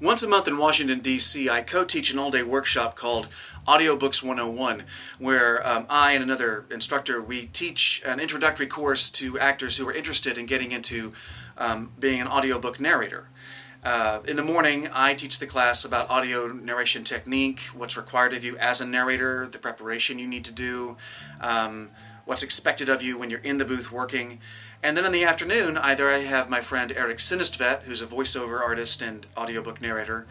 Once a month in Washington, D.C., I co-teach an all-day workshop called Audiobooks 101, where I and another instructor, we teach an introductory course to actors who are interested in getting into being an audiobook narrator. In the morning, I teach the class about audio narration technique, what's required of you as a narrator, the preparation you need to do, what's expected of you when you're in the booth working. And then in the afternoon, either I have my friend Eric Sinistvedt, who's a voiceover artist and audiobook narrator,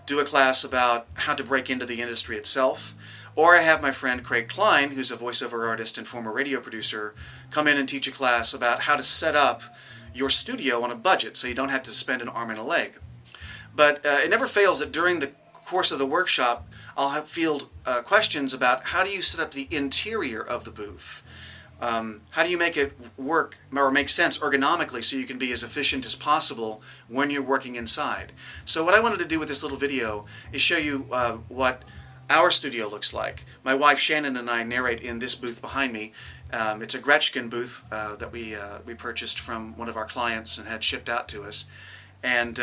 do a class about how to break into the industry itself, or I have my friend Craig Klein, who's a voiceover artist and former radio producer, come in and teach a class about how to set up your studio on a budget so you don't have to spend an arm and a leg. But it never fails that during the course of the workshop, I'll have field questions about how do you set up the interior of the booth. How do you make it work or make sense ergonomically so you can be as efficient as possible when you're working inside? So what I wanted to do with this little video is show you what our studio looks like. My wife Shannon and I narrate in this booth behind me. It's a Gretchen booth that we purchased from one of our clients and had shipped out to us. And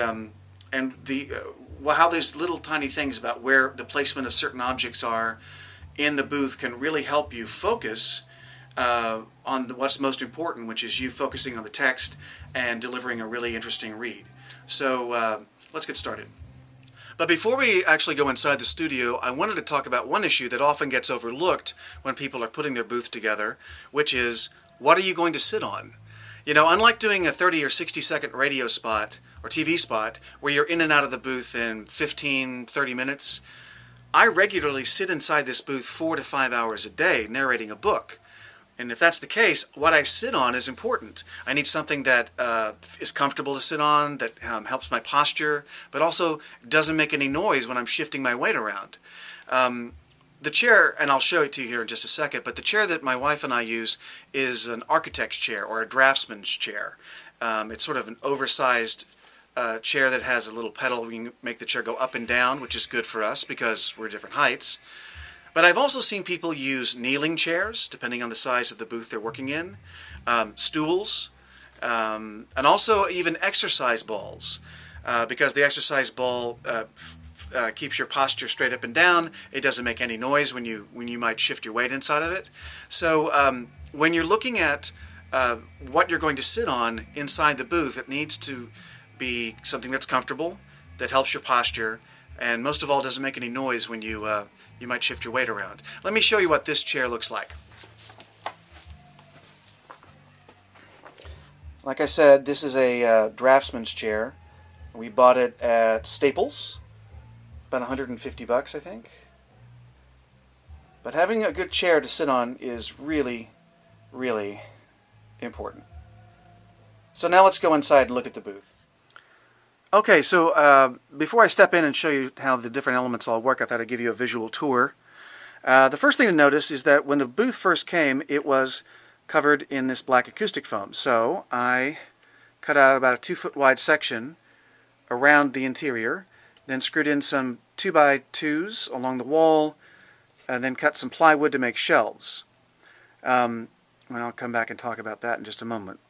how these little tiny things about where the placement of certain objects are in the booth can really help you focus on what's most important, which is you focusing on the text and delivering a really interesting read. So let's get started. But before we actually go inside the studio, I wanted to talk about one issue that often gets overlooked when people are putting their booth together, which is, what are you going to sit on? You know, unlike doing a 30 or 60-second radio spot or TV spot where you're in and out of the booth in 15, 30 minutes, I regularly sit inside this booth 4 to 5 hours a day narrating a book. And if that's the case, what I sit on is important. I need something that is comfortable to sit on, that helps my posture, but also doesn't make any noise when I'm shifting my weight around. The chair, and I'll show it to you here in just a second, but the chair that my wife and I use is an architect's chair or a draftsman's chair. It's sort of an oversized chair that has a little pedal. We can make the chair go up and down, which is good for us because we're different heights. But I've also seen people use kneeling chairs, depending on the size of the booth they're working in, stools, and also even exercise balls, because the exercise ball keeps your posture straight up and down. It doesn't make any noise when you might shift your weight inside of it. So when you're looking at what you're going to sit on inside the booth, it needs to be something that's comfortable, that helps your posture, and most of all doesn't make any noise when you might shift your weight around. Let me show you what this chair looks like. Like I said, this is a draftsman's chair. We bought it at Staples, about 150 bucks, I think. But having a good chair to sit on is really, really important. So now let's go inside and look at the booth. Okay, so before I step in and show you how the different elements all work, I thought I'd give you a visual tour. The first thing to notice is that when the booth first came, it was covered in this black acoustic foam. So I cut out about a 2-foot wide section around the interior, then screwed in some 2x2s along the wall, and then cut some plywood to make shelves. And I'll come back and talk about that in just a moment.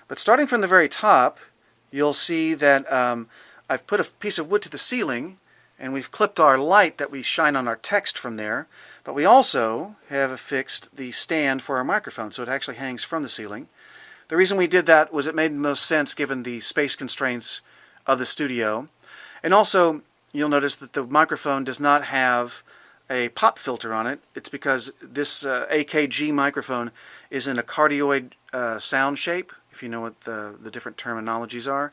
But starting from the very top, you'll see that I've put a piece of wood to the ceiling, and we've clipped our light that we shine on our text from there, but we also have affixed the stand for our microphone, so it actually hangs from the ceiling. The reason we did that was it made most sense given the space constraints of the studio. And also, you'll notice that the microphone does not have a pop filter on it. It's because this AKG microphone is in a cardioid sound shape, if you know what the different terminologies are.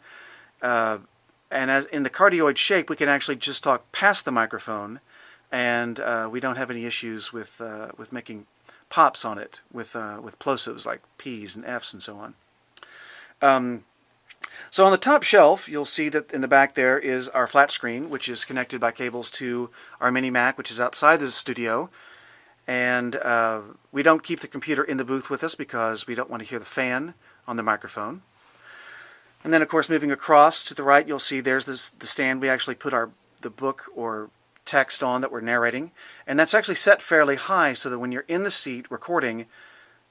And as in the cardioid shape, we can actually just talk past the microphone, and we don't have any issues with making pops on it with plosives like P's and F's and so on. So on the top shelf, you'll see that in the back there is our flat screen, which is connected by cables to our mini Mac, which is outside the studio. And we don't keep the computer in the booth with us because we don't want to hear the fan on the microphone. And then, of course, moving across to the right, you'll see there's the stand we actually put the book or text on that we're narrating. And that's actually set fairly high so that when you're in the seat recording,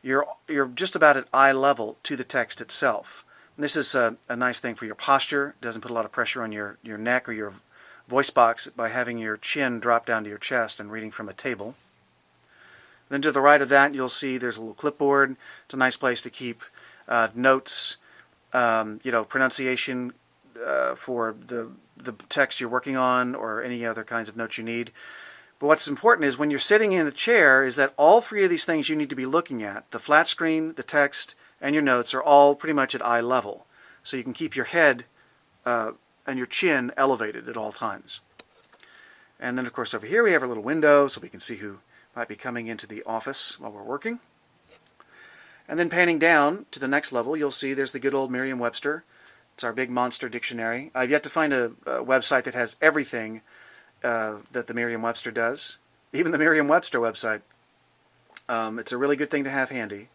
you're just about at eye level to the text itself. And this is a nice thing for your posture. It doesn't put a lot of pressure on your neck or your voice box by having your chin drop down to your chest and reading from a table. Then to the right of that, you'll see there's a little clipboard. It's a nice place to keep notes, pronunciation for the text you're working on, or any other kinds of notes you need. But what's important is when you're sitting in the chair is that all three of these things you need to be looking at, the flat screen, the text, and your notes, are all pretty much at eye level. So you can keep your head and your chin elevated at all times. And then, of course, over here we have a little window so we can see who might be coming into the office while we're working. And then panning down to the next level, you'll see there's the good old Merriam-Webster. It's our big monster dictionary. I've yet to find a website that has everything that the Merriam-Webster does. Even the Merriam-Webster website. It's a really good thing to have handy.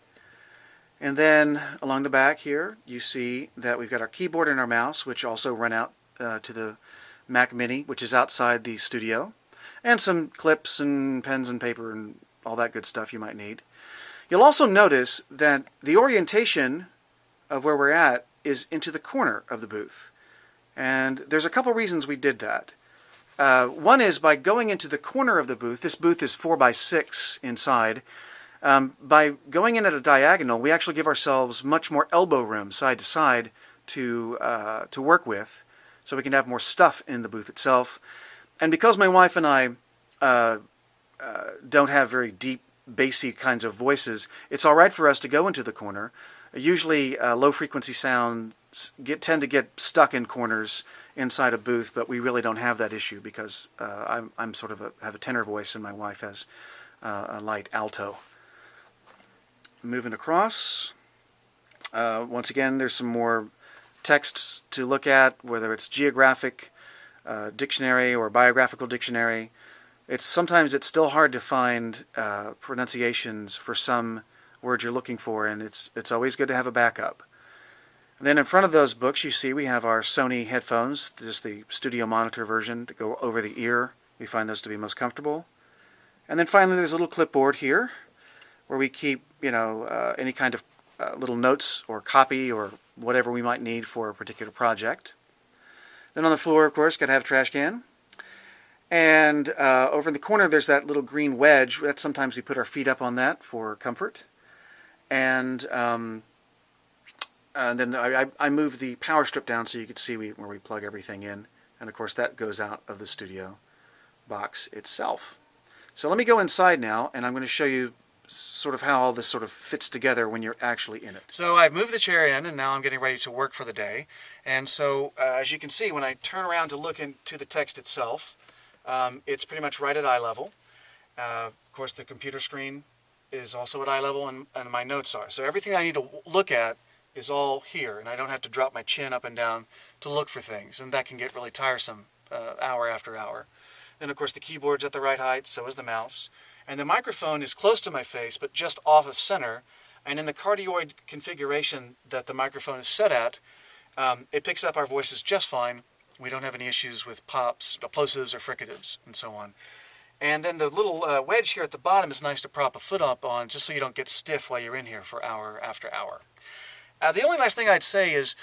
And then along the back here, you see that we've got our keyboard and our mouse, which also run out to the Mac Mini, which is outside the studio. And some clips and pens and paper and all that good stuff you might need. You'll also notice that the orientation of where we're at is into the corner of the booth. And there's a couple reasons we did that. One is by going into the corner of the booth. This booth is 4x6 inside. By going in at a diagonal, we actually give ourselves much more elbow room side to side to work with, so we can have more stuff in the booth itself. And because my wife and I don't have very deep, bassy kinds of voices, it's all right for us to go into the corner. Usually low-frequency sounds tend to get stuck in corners inside a booth, but we really don't have that issue because I'm sort of have a tenor voice and my wife has a light alto. Moving across, once again, there's some more texts to look at, whether it's geographic dictionary or biographical dictionary. Sometimes it's still hard to find pronunciations for some words you're looking for, and it's always good to have a backup. And then in front of those books, you see we have our Sony headphones, just the studio monitor version that go over the ear. We find those to be most comfortable. And then finally, there's a little clipboard here where we keep, any kind of little notes or copy or whatever we might need for a particular project. Then on the floor, of course, got to have a trash can. And over in the corner, there's that little green wedge. Sometimes we put our feet up on that for comfort. And then I move the power strip down so you can see where we plug everything in. And of course, that goes out of the studio box itself. So let me go inside now, and I'm going to show you sort of how all this sort of fits together when you're actually in it. So I've moved the chair in, and now I'm getting ready to work for the day. And so as you can see, when I turn around to look into the text itself, it's pretty much right at eye level. Of course, the computer screen is also at eye level, and my notes are. So everything I need to look at is all here, and I don't have to drop my chin up and down to look for things, and that can get really tiresome hour after hour. Then, of course, the keyboard's at the right height, so is the mouse. And the microphone is close to my face, but just off of center. And in the cardioid configuration that the microphone is set at, it picks up our voices just fine. We don't have any issues with pops, plosives, or fricatives, and so on. And then the little wedge here at the bottom is nice to prop a foot up on, just so you don't get stiff while you're in here for hour after hour. The only nice thing I'd say is,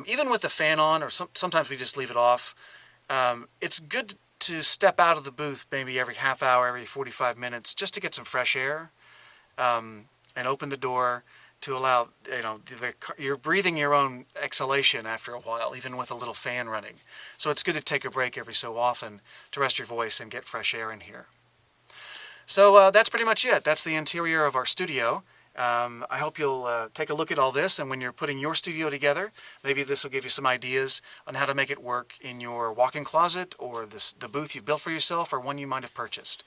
even with the fan on, or sometimes we just leave it off, it's good to step out of the booth maybe every half hour, every 45 minutes, just to get some fresh air, and open the door to allow, you're breathing your own exhalation after a while, even with a little fan running. So it's good to take a break every so often to rest your voice and get fresh air in here. So that's pretty much it. That's the interior of our studio. I hope you'll take a look at all this, and when you're putting your studio together, maybe this will give you some ideas on how to make it work in your walk-in closet, or the booth you've built for yourself, or one you might have purchased.